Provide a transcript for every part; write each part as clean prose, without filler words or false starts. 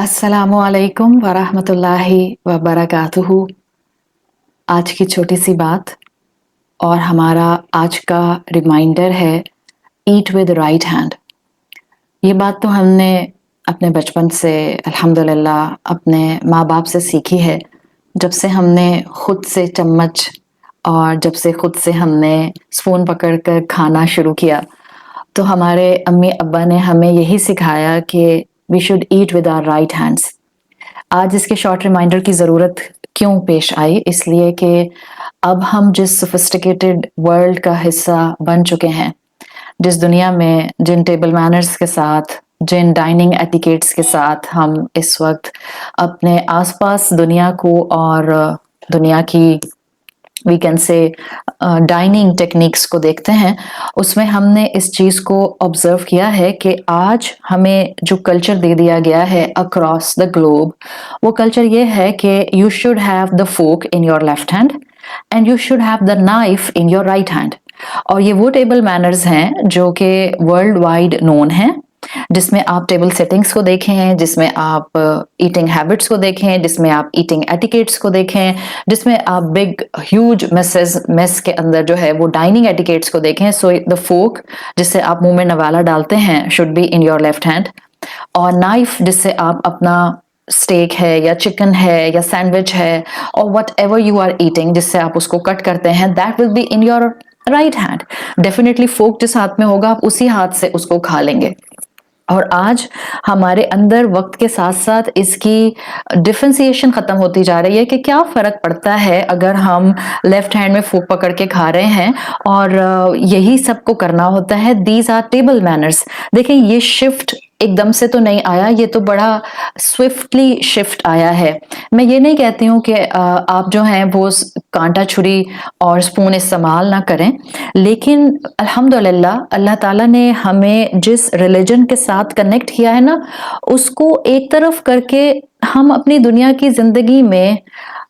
अस्सलामु अलैकुम वरहमतुल्लाहि वबरकातुहू। आज की छोटी सी बात और हमारा आज का रिमाइंडर है ईट विद राइट हैंड। ये बात तो हमने अपने बचपन से अल्हम्दुलिल्लाह अपने माँ बाप से सीखी है। जब से हमने खुद से चम्मच और जब से खुद से हमने स्पून पकड़कर खाना शुरू किया, तो हमारे अम्मी अब्बा ने हमें यही सिखाया कि we should eat with our right hands. आज इसके शॉर्ट रिमाइंडर की ज़रूरत क्यों पेश आई? इसलिए कि अब हम जिस सोफिस्टिकेटेड वर्ल्ड का हिस्सा बन चुके हैं, जिस दुनिया में जिन टेबल मैनर्स के साथ, जिन डाइनिंग एटिकेट्स के साथ हम इस वक्त अपने आसपास दुनिया को और दुनिया की we can say dining techniques को देखते हैं, उसमें हमने इस चीज़ को ऑब्जर्व किया है कि आज हमें जो कल्चर दे दिया गया है अक्रॉस द ग्लोब, वो कल्चर ये है कि you should have the fork in your left hand and you should have the knife in your right hand. और ये वो टेबल मैनर्स हैं जो कि वर्ल्ड वाइड नोन हैं, जिसमें आप टेबल सेटिंग्स को देखें, जिसमें आप ईटिंग हैबिट्स को देखें, जिसमें आप ईटिंग एटिकेट्स को देखें, जिसमें आप बिग ह्यूज मेस के अंदर जो है वो डाइनिंग एटिकेट्स को देखें। सो द फोक जिससे आप मुंह में नवाला डालते हैं should be in your left hand, और नाइफ जिससे आप अपना स्टेक है या चिकन है या सैंडविच है और whatever you are eating जिससे आप उसको कट करते हैं, that will be in your right hand. Definitely fork जिस हाथ में होगा आप उसी हाथ से उसको खा लेंगे। और आज हमारे अंदर वक्त के साथ साथ इसकी डिफरेंशिएशन खत्म होती जा रही है कि क्या फर्क पड़ता है अगर हम लेफ्ट हैंड में फोक पकड़ के खा रहे हैं और यही सबको करना होता है। These are table manners. देखें, ये शिफ्ट एकदम से तो नहीं आया, ये तो बड़ा स्विफ्टली शिफ्ट आया है। मैं ये नहीं कहती हूँ कि आप जो हैं वो कांटा छुरी और स्पून इस्तेमाल ना करें, लेकिन अल्हम्दुलिल्लाह अल्लाह ताला ने हमें जिस रिलीजन के साथ कनेक्ट किया है ना, उसको एक तरफ करके हम अपनी दुनिया की जिंदगी में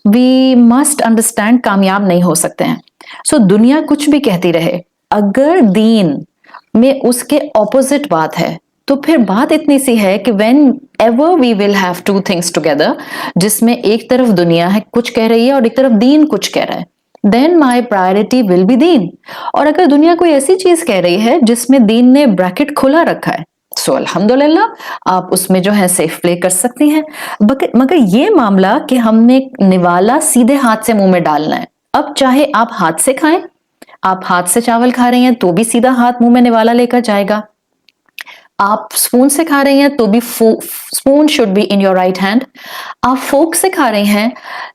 वी मस्ट अंडरस्टैंड कामयाब नहीं हो सकते हैं। सो दुनिया कुछ भी कहती रहे, अगर दीन में उसके ऑपोजिट बात है तो फिर बात इतनी सी है कि whenever we will have two things together, जिसमें एक तरफ दुनिया है कुछ कह रही है और एक तरफ दीन कुछ कह रहा है, then my priority will be दीन। और अगर दुनिया कोई ऐसी चीज कह रही है जिसमें दीन ने ब्रैकेट खुला रखा है, सो अल्हम्दुलिल्लाह आप उसमें जो है सेफ प्ले कर सकती हैं। मगर ये मामला कि हमने निवाला सीधे हाथ से मुंह में डालना है, अब चाहे आप हाथ से खाएं, आप हाथ से चावल खा रही हैं तो भी सीधा हाथ मुंह में निवाला लेकर जाएगा, आप स्पून से खा रही हैं तो भी spoon should be in your right hand, आप फोक से खा रही हैं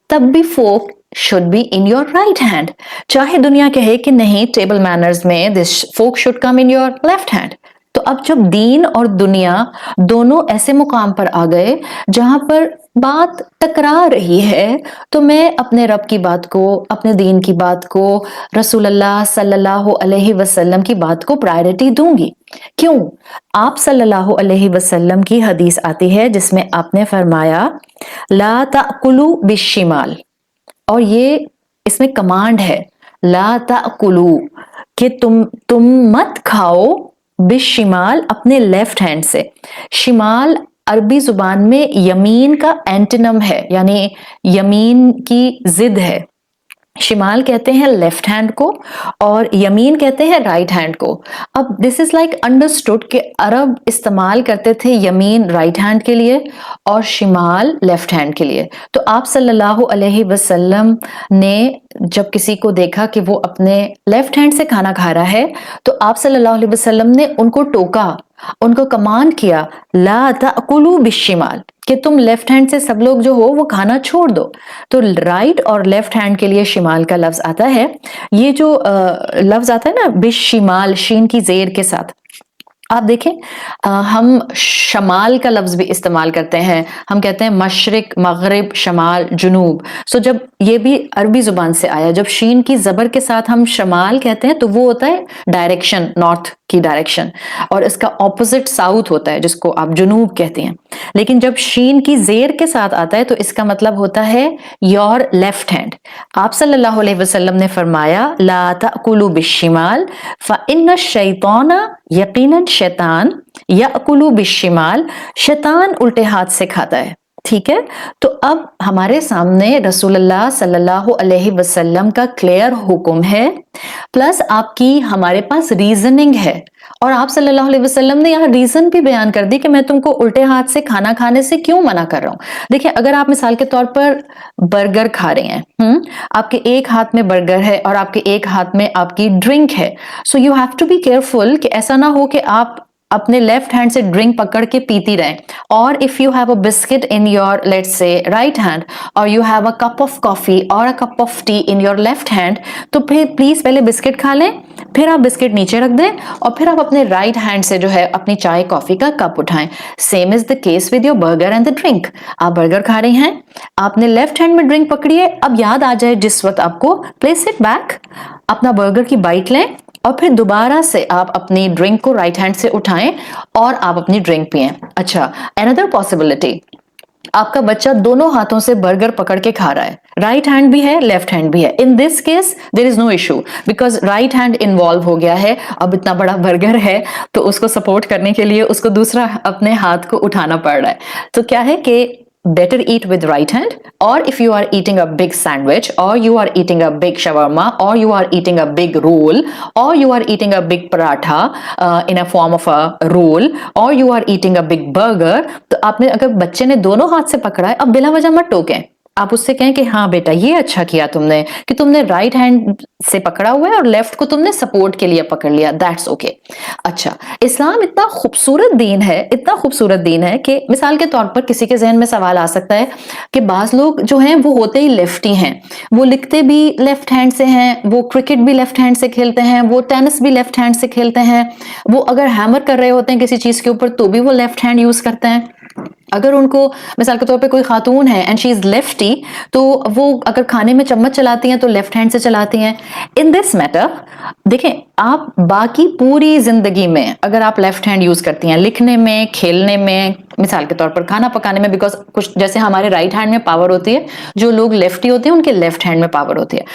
तब भी fork should be in your right hand. चाहे दुनिया कहे कि नहीं टेबल मैनर्स में this fork should come in your left hand. तो अब जब दीन और दुनिया दोनों ऐसे मुकाम पर आ गए जहां पर बात टकरा रही है, तो मैं अपने रब की बात को, अपने दीन की बात को, रसूलुल्लाह सल्लल्लाहु अलैहि वसल्लम की बात को प्रायोरिटी दूंगी। क्यों? आप सल्लल्लाहु अलैहि वसल्लम की हदीस आती है जिसमें आपने फरमाया ला ताकुलू बिशिमाल, और ये इसमें कमांड है ला ताकुलू कि तुम मत खाओ बिशिमाल, अपने लेफ्ट हैंड से। शिमाल अरबी जुबान में यमीन का एंटोनिम है, यानी यमीन की जिद है। शिमाल कहते हैं लेफ्ट हैंड को और यमीन कहते हैं राइट हैंड को। अब दिस इज लाइक अंडरस्टूड कि अरब इस्तेमाल करते थे यमीन राइट हैंड के लिए और शिमाल लेफ्ट हैंड के लिए। तो आप सल्लल्लाहु अलैहि वसल्लम ने जब किसी को देखा कि वो अपने लेफ्ट हैंड से खाना खा रहा है, तो आप सल्लल्लाहु अलैहि वसल्लम ने उनको टोका, उनको कमांड किया ला ताकुलू बिशिमाल, कि तुम लेफ्ट हैंड से सब लोग जो हो वो खाना छोड़ दो। तो राइट और लेफ्ट हैंड के लिए शिमाल का लफ्ज आता है। ये जो लफ्ज आता है ना बिशिमाल, शीन की जेर के साथ, आप देखें हम शमाल का लफ्ज भी इस्तेमाल करते हैं, हम कहते हैं मशरिक, मगरिब, शमाल, जुनूब। सो जब ये भी अरबी जुबान से आया, जब शीन की जबर के साथ हम शमाल कहते हैं तो वो होता है डायरेक्शन, नॉर्थ की डायरेक्शन, और इसका ऑपोजिट साउथ होता है जिसको आप जुनूब कहते हैं। लेकिन जब शीन की जेर के साथ आता है तो इसका मतलब होता है योर लेफ्ट हैंड। आप सल्लल्लाहु अलैहि वसल्लम ने फरमाया ला ताकुलू बिशिमाल फ इन्न शैताना, यकीनन शैतान याकुलु बिश्शिमाल, शैतान उल्टे हाथ से खाता है। ठीक है, तो अब हमारे सामने रसूलुल्लाह सल्लल्लाहु अलैहि वसल्लम का क्लियर हुक्म है, प्लस आपकी हमारे पास रीजनिंग है, और आप सल्लल्लाहु अलैहि वसल्लम ने यहाँ रीजन भी बयान कर दी कि मैं तुमको उल्टे हाथ से खाना खाने से क्यों मना कर रहा हूँ। देखिए, अगर आप मिसाल के तौर पर बर्गर खा रहे हैं, आपके एक हाथ में बर्गर है और आपके एक हाथ में आपकी ड्रिंक है, so you have to be careful कि ऐसा ना हो कि आप अपने लेफ्ट हैंड से ड्रिंक पकड़ के पीती रहे, और if you have a biscuit in your let's say right hand, और you have a cup of coffee और a cup of tea in your left hand, तो फिर प्लीज पहले बिस्किट खा लें, फिर आप बिस्किट नीचे रख दें, और फिर आप अपने राइट हैंड से जो है अपनी चाय कॉफी का कप उठाएं। Same is the case with your burger and the drink. आप बर्गर खा रही हैं, आपने लेफ्ट हैंड में ड्रिंक पकड़ी है, अब याद आ जाए जिस वक्त आपको, प्लेस इट बैक, अपना बर्गर की बाइट लें, और फिर दोबारा से आप अपनी ड्रिंक को राइट हैंड से उठाएं और आप अपनी ड्रिंक पिएं। अच्छा, अनदर पॉसिबिलिटी, आपका बच्चा दोनों हाथों से बर्गर पकड़ के खा रहा है, राइट हैंड भी है लेफ्ट हैंड भी है, in this case there is no issue, because right hand involve हो गया है। अब इतना बड़ा बर्गर है तो उसको सपोर्ट करने के लिए उसको दूसरा अपने हाथ को उठाना पड़ रहा है। तो क्या है कि better eat with right hand, or if you are eating a big sandwich, or you are eating a big shawarma, or you are eating a big roll, or you are eating a big paratha in a form of a roll, or you are eating a big burger, तो आपने अगर बच्चे ने दोनों हाथ से पकड़ा है, अब बिला वजह मत टोकें, आप उससे कहें कि हाँ बेटा ये अच्छा किया तुमने कि तुमने राइट हैंड से पकड़ा हुआ है और लेफ्ट को तुमने सपोर्ट के लिए पकड़ लिया, दैट्स ओके। अच्छा, इस्लाम इतना खूबसूरत दीन है, इतना खूबसूरत दीन है कि मिसाल के तौर पर किसी के जहन में सवाल आ सकता है कि बाज लोग जो हैं वो होते ही लेफ्टी हैं, वो लिखते भी लेफ्ट हैंड से हैं, वो क्रिकेट भी लेफ्ट हैंड से खेलते हैं, वो टेनिस भी लेफ्ट हैंड से खेलते हैं, वो अगर हैमर कर रहे होते हैं किसी चीज के ऊपर तो भी वो लेफ्ट हैंड यूज करते हैं। अगर उनको मिसाल के तौर पे कोई खातून है एंड शी इज लेफ्टी, तो वो अगर खाने में चम्मच चलाती हैं तो लेफ्ट हैंड से चलाती हैं। इन दिस मैटर देखें, आप बाकी पूरी जिंदगी में अगर आप लेफ्ट हैंड यूज करती हैं, लिखने में, खेलने में, मिसाल के तौर पर खाना पकाने में, बिकॉज कुछ जैसे हमारे राइट हैंड में पावर होती है, जो लोग लेफ्टी होते हैं उनके लेफ्ट हैंड में पावर होती है।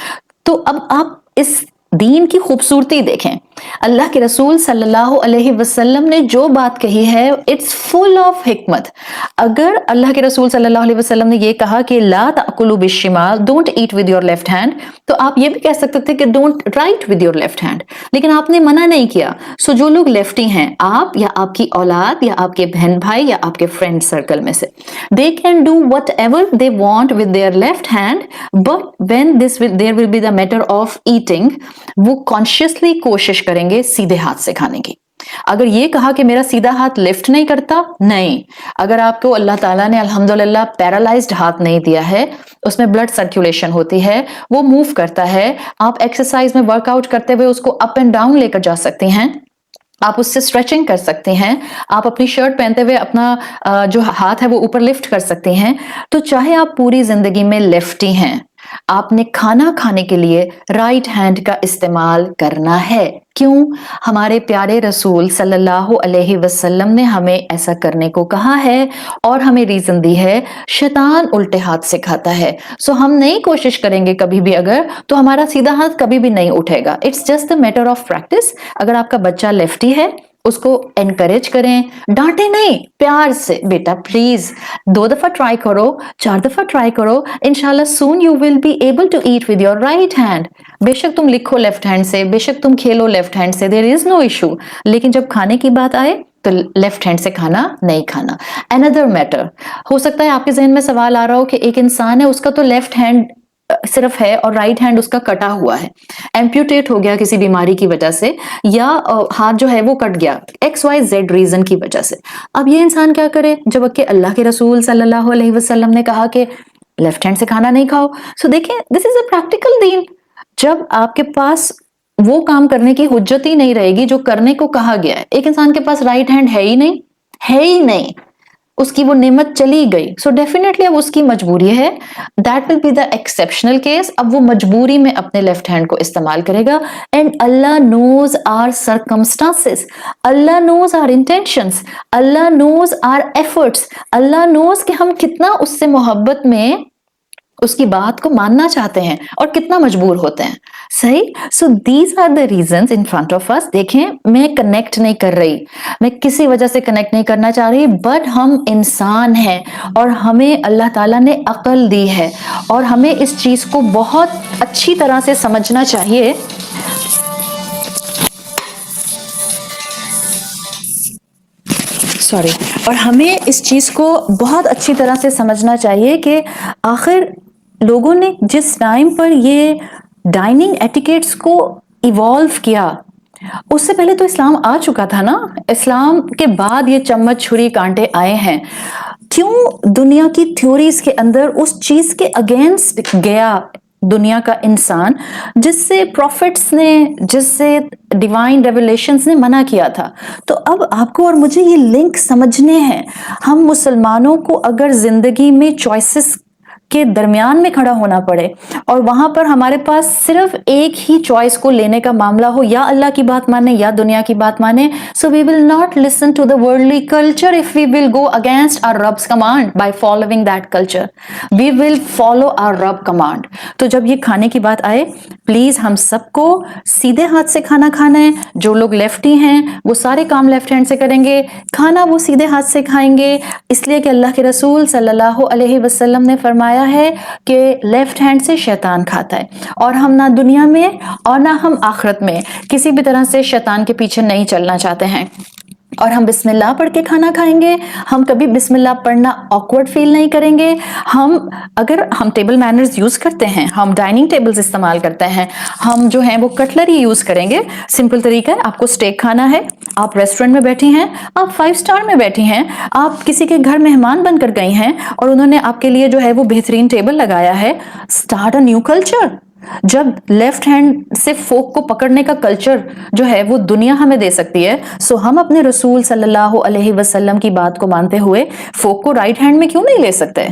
तो अब आप इस दीन की खूबसूरती देखें, अल्लाह के रसूल सल्लल्लाहु अलैहि वसल्लम ने जो बात कही है, इट्स फुल ऑफ हिकमत। अगर अल्लाह के रसूल सल्लल्लाहु अलैहि वसल्लम ने ये कहा कि ला ताकुलू बिश्शिमाल, don't eat with your left hand, तो आप ये भी कह सकते थे कि don't write with your left hand, लेकिन आपने मना नहीं किया। सो जो लोग लेफ्टी हैं, आप या आपकी औलाद या आपके बहन भाई या आपके फ्रेंड सर्कल में से, they can do whatever they want with their left hand, but when there will be the matter of eating, वो कॉन्शियसली कोशिश करेंगे सीधे हाथ से खाने की। अगर ये कहा कि मेरा सीधा हाथ लिफ्ट नहीं करता, नहीं, अगर आपको अल्लाह ताला ने अल्हम्दुलिल्लाह पैरालाइज्ड हाथ नहीं दिया है, उसमें ब्लड सर्कुलेशन होती है, वो मूव करता है, आप एक्सरसाइज में वर्कआउट करते हुए उसको अप एंड डाउन लेकर जा सकते हैं, आप उससे स्ट्रेचिंग कर सकते हैं, आप अपनी शर्ट पहनते हुए अपना जो हाथ है वो ऊपर लिफ्ट कर सकते हैं। तो चाहे आप पूरी जिंदगी में लेफ्टी हैं, आपने खाना खाने के लिए राइट हैंड का इस्तेमाल करना है। क्यों? हमारे प्यारे रसूल सल्लल्लाहु अलैहि वसल्लम ने हमें ऐसा करने को कहा है और हमें रीजन दी है, शैतान उल्टे हाथ से खाता है। सो हम नहीं कोशिश करेंगे कभी भी अगर, तो हमारा सीधा हाथ कभी भी नहीं उठेगा। It's just the matter of practice. अगर आपका बच्चा लेफ्टी है, उसको एनकरेज करें, डांटे नहीं, प्यार से, बेटा प्लीज 2 दफा ट्राई करो, 4 दफा ट्राई करो, इंशाल्लाह soon you will be able to eat with your right hand. बेशक तुम लिखो लेफ्ट हैंड से, बेशक तुम खेलो लेफ्ट हैंड से, देयर इज नो इशू, लेकिन जब खाने की बात आए तो लेफ्ट हैंड से खाना नहीं खाना। अनदर मैटर, हो सकता है आपके जहन में सवाल आ रहा हो कि एक इंसान है, उसका तो लेफ्ट हैंड सिर्फ है और राइट हैंड उसका कटा हुआ है, एम्प्यूटेट हो गया किसी बीमारी की वजह से, या हाथ जो है वो कट गया XYZ रीजन की वजह से। अब ये इंसान क्या करे, जबकि अल्लाह के रसूल सल्लल्लाहु अलैहि वसल्लम ने कहा कि लेफ्ट हैंड से खाना नहीं खाओ। सो देखें, दिस इज अ प्रैक्टिकल दीन। जब आपके पास वो काम करने की हुज्जत ही नहीं रहेगी जो करने को कहा गया है, एक इंसान के पास राइट हैंड है ही नहीं, है ही नहीं, उसकी वो नेमत चली गई, सो डेफिनेटली अब उसकी मजबूरी है, that will be the exceptional case. अब वो मजबूरी में अपने लेफ्ट हैंड को इस्तेमाल करेगा। एंड अल्लाह नोज आवर सर्कमस्टांसेस, अल्लाह नोज आवर इंटेंशंस, अल्लाह नोज आवर एफर्ट्स, अल्लाह नोज कि हम कितना उससे मोहब्बत में اس کی بات کو ماننا چاہتے ہیں اور کتنا مجبور ہوتے ہیں. صحیح. So these are the reasons in front of us. دیکھیں میں کنیکٹ نہیں کر رہی, میں کسی وجہ سے کنیکٹ نہیں کرنا چاہ رہی, بٹ ہم انسان ہیں اور ہمیں اللہ تعالیٰ نے عقل دی ہے اور ہمیں اس چیز کو بہت اچھی طرح سے سمجھنا چاہیے. سوری. اور ہمیں اس چیز کو بہت اچھی طرح سے سمجھنا چاہیے کہ آخر لوگوں نے جس ٹائم پر یہ ڈائننگ ایٹیکیٹس کو ایوالو کیا, اس سے پہلے تو اسلام آ چکا تھا نا. اسلام کے بعد یہ چمچ چھری کانٹے آئے ہیں. کیوں دنیا کی تھیوریز کے اندر اس چیز کے اگینسٹ گیا دنیا کا انسان جس سے پروفٹس نے, جس سے ڈیوائن ریویلیشنز نے منع کیا تھا؟ تو اب آپ کو اور مجھے یہ لنک سمجھنے ہیں. ہم مسلمانوں کو اگر زندگی میں چوائسز کے درمیان میں کھڑا ہونا پڑے اور وہاں پر ہمارے پاس صرف ایک ہی چوائس کو لینے کا معاملہ ہو, یا اللہ کی بات مانے یا دنیا کی بات مانے, so we will not listen to the worldly culture if we will go against our Rabb's command by following that culture. We will follow our Rabb command. تو جب یہ کھانے کی بات آئے, پلیز ہم سب کو سیدھے ہاتھ سے کھانا کھانا ہے. جو لوگ لیفٹی ہیں وہ سارے کام لیفٹ ہینڈ سے کریں گے, کھانا وہ سیدھے ہاتھ سے کھائیں گے, اس لیے کہ اللہ کے رسول صلی اللہ علیہ وسلم نے فرمایا ہے کہ لیفٹ ہینڈ سے شیطان کھاتا ہے. اور ہم نہ دنیا میں اور نہ ہم آخرت میں کسی بھی طرح سے شیطان کے پیچھے نہیں چلنا چاہتے ہیں. اور ہم بسم اللہ پڑھ کے کھانا کھائیں گے. ہم کبھی بسم اللہ پڑھنا آکورڈ فیل نہیں کریں گے. اگر ہم ٹیبل مینرز یوز کرتے ہیں, ہم ڈائننگ ٹیبلز استعمال کرتے ہیں, ہم جو ہیں وہ کٹلری یوز کریں گے. سمپل طریقہ ہے, آپ کو اسٹیک کھانا ہے, آپ ریسٹورنٹ میں بیٹھی ہیں, آپ 5 اسٹار میں بیٹھی ہیں, آپ کسی کے گھر مہمان بن کر گئی ہیں اور انہوں نے آپ کے لیے جو ہے وہ بہترین ٹیبل لگایا ہے. Start a new culture. جب لیفٹ ہینڈ سے فوک کو پکڑنے کا کلچر جو ہے وہ دنیا ہمیں دے سکتی ہے, سو ہم اپنے رسول صلی اللہ علیہ وسلم کی بات کو مانتے ہوئے فوک کو رائٹ ہینڈ میں کیوں نہیں لے سکتے؟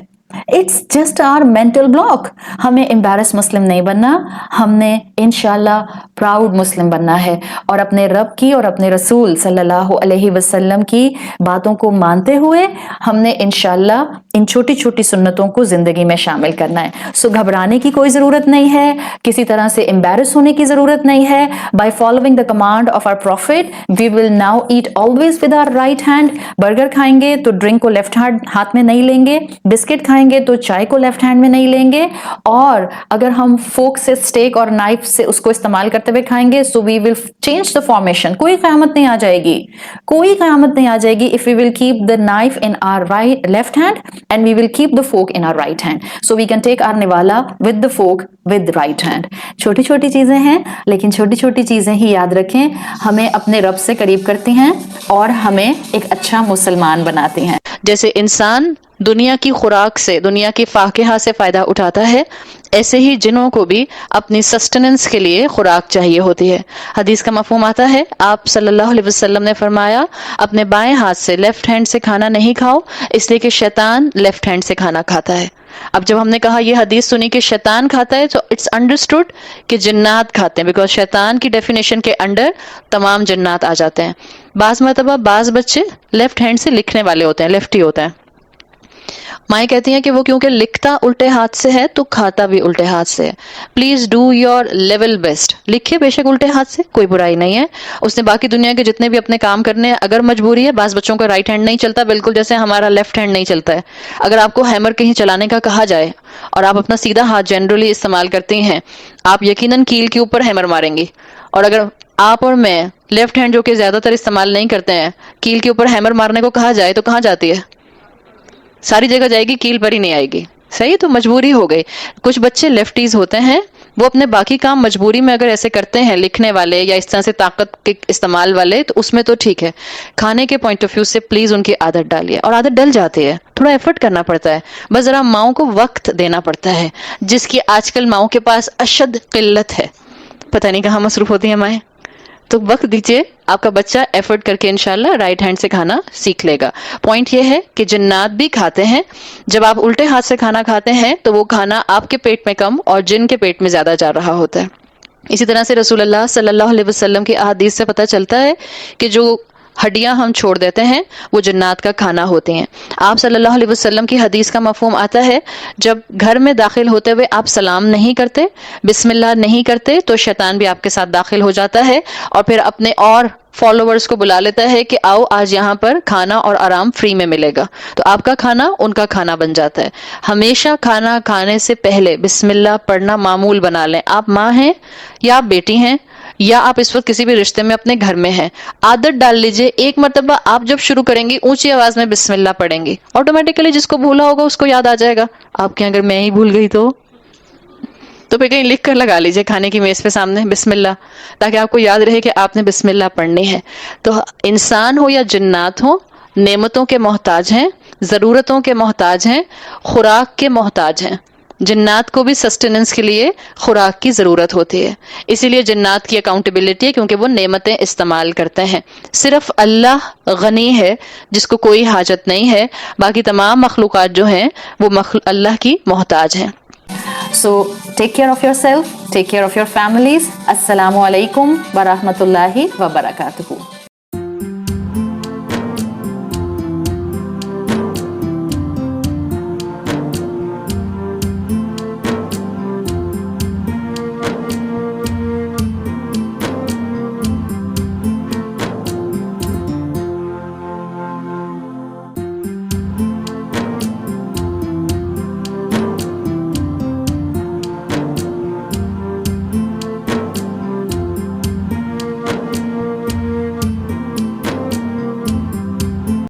It's just our mental block. ہمیں امبیرس مسلم نہیں بننا, ہم نے انشاءاللہ پراؤڈ مسلم بننا ہے اور اپنے رب کی اور اپنے رسول صلی اللہ علیہ وسلم کی باتوں کو مانتے ہوئے ہم نے انشاءاللہ ان چھوٹی چھوٹی سنتوں کو زندگی میں شامل کرنا ہے. سو گھبرانے کی کوئی ضرورت نہیں ہے, کسی طرح سے امبیرس ہونے کی ضرورت نہیں ہے. By following the command of our prophet we will now eat always with our right hand. Burger کھائیں گے تو ڈرنک کو لیفٹ ہاتھ میں نہیں لیں گے, بسکٹ کھائیں گے تو چائے کو لیفٹ ہینڈ میں نہیں لیں گے, اور اگر ہم فوک سے اسٹیک اور نائف سے اس کو استعمال کرتے ہوئے کھائیں گے سو وی ول چینج دا فارمیشن. کوئی قیامت نہیں آ جائے گی, کوئی قیامت نہیں آ جائے گی if we will keep the knife in our left hand and we will keep the fork in our right hand. So we can take our niwala with the fork with the right hand. چھوٹی چھوٹی چیزیں ہیں لیکن چھوٹی چھوٹی چیزیں ہی یاد رکھیں, ہمیں اپنے رب سے قریب کرتی ہیں اور ہمیں ایک اچھا مسلمان بناتی ہیں. جیسے انسان دنیا کی خوراک سے, دنیا کی فاکہہ سے فائدہ اٹھاتا ہے, ایسے ہی جنوں کو بھی اپنی سسٹننس کے لیے خوراک چاہیے ہوتی ہے. حدیث کا مفہوم آتا ہے, آپ صلی اللہ علیہ وسلم نے فرمایا اپنے بائیں ہاتھ سے لیفٹ ہینڈ سے کھانا نہیں کھاؤ, اس لیے کہ شیطان لیفٹ ہینڈ سے کھانا کھاتا ہے. اب جب ہم نے کہا یہ حدیث سنی کہ شیطان کھاتا ہے, تو اٹس انڈرسٹوڈ کہ جنات کھاتے ہیں, بیکاز شیطان کی ڈیفینیشن کے انڈر تمام جنات آ جاتے ہیں. بعض مرتبہ بعض بچے لیفٹ ہینڈ سے لکھنے والے ہوتے ہیں, لیفٹی ہوتے ہیں. مائیں کہتی ہیں کہ وہ کیونکہ لکھتا الٹے ہاتھ سے ہے تو کھاتا بھی الٹے ہاتھ سے ہے. Please do your level best. لکھے بے شک الٹے ہاتھ سے, کوئی برائی نہیں ہے. اس نے باقی دنیا کے جتنے بھی اپنے کام کرنے ہیں, اگر مجبوری ہے, بعض بچوں کا رائٹ ہینڈ نہیں چلتا, بالکل جیسے ہمارا لیفٹ ہینڈ نہیں چلتا ہے. اگر آپ کو ہیمر کہیں چلانے کا کہا جائے اور آپ اپنا سیدھا ہاتھ جنرلی استعمال کرتی ہیں, آپ یقیناً کیل کے اوپر ہیمر ماریں گی. اور اگر آپ اور میں لیفٹ ہینڈ جو کہ زیادہ تر استعمال نہیں کرتے ہیں, کیل کے اوپر ہیمر مارنے کو کہا جائے تو کہاں جاتی ہے؟ ساری جگہ جائے گی, کیل پر ہی نہیں آئے گی. صحیح, تو مجبوری ہو گئی. کچھ بچے لیفٹیز ہوتے ہیں, وہ اپنے باقی کام مجبوری میں اگر ایسے کرتے ہیں, لکھنے والے یا اس طرح سے طاقت کے استعمال والے, تو اس میں تو ٹھیک ہے. کھانے کے پوائنٹ آف ویو سے پلیز ان کی عادت ڈالیے, اور عادت ڈل جاتی ہے, تھوڑا ایفرٹ کرنا پڑتا ہے, بس ذرا ماؤں کو وقت دینا پڑتا ہے, جس کی آج کل ماؤں کے پاس اشد قلت ہے. پتہ نہیں کہاں مصروف ہوتی ہیں مائیں. تو وقت دیجیے, آپ کا بچہ ایفرٹ کر کے انشاءاللہ رائٹ ہینڈ سے کھانا سیکھ لے گا. پوائنٹ یہ ہے کہ جنات بھی کھاتے ہیں. جب آپ الٹے ہاتھ سے کھانا کھاتے ہیں تو وہ کھانا آپ کے پیٹ میں کم اور جن کے پیٹ میں زیادہ جا رہا ہوتا ہے. اسی طرح سے رسول اللہ صلی اللہ علیہ وسلم کی احادیث سے پتہ چلتا ہے کہ جو ہڈیاں ہم چھوڑ دیتے ہیں وہ جنات کا کھانا ہوتی ہیں. آپ صلی اللہ علیہ وسلم کی حدیث کا مفہوم آتا ہے جب گھر میں داخل ہوتے ہوئے آپ سلام نہیں کرتے, بسم اللہ نہیں کرتے, تو شیطان بھی آپ کے ساتھ داخل ہو جاتا ہے اور پھر اپنے اور فالوورز کو بلا لیتا ہے کہ آؤ آج یہاں پر کھانا اور آرام فری میں ملے گا. تو آپ کا کھانا ان کا کھانا بن جاتا ہے. ہمیشہ کھانا کھانے سے پہلے بسم اللہ پڑھنا معمول بنا لیں. آپ ماں ہیں یا آپ بیٹی ہیں یا آپ اس وقت کسی بھی رشتے میں اپنے گھر میں ہیں, عادت ڈال لیجئے ایک مرتبہ آپ جب شروع کریں گی اونچی آواز میں بسم اللہ پڑھیں گی, آٹومیٹیکلی جس کو بھولا ہوگا اس کو یاد آ جائے گا. آپ کے اگر میں ہی بھول گئی تو پھر کہیں لکھ کر لگا لیجئے کھانے کی میز پہ سامنے بسم اللہ, تاکہ آپ کو یاد رہے کہ آپ نے بسم اللہ پڑھنی ہے. تو انسان ہو یا جنات ہو نعمتوں کے محتاج ہیں, ضرورتوں کے محتاج ہیں, خوراک کے محتاج ہیں. جنات کو بھی سسٹیننس کے لیے خوراک کی ضرورت ہوتی ہے, اسی لیے جنات کی اکاؤنٹیبلٹی ہے کیونکہ وہ نعمتیں استعمال کرتے ہیں. صرف اللہ غنی ہے جس کو کوئی حاجت نہیں ہے, باقی تمام مخلوقات جو ہیں وہ اللہ کی محتاج ہیں. So take care of yourself, take care of your families. Assalamu alaikum wa rahmatullahi wa barakatuhu.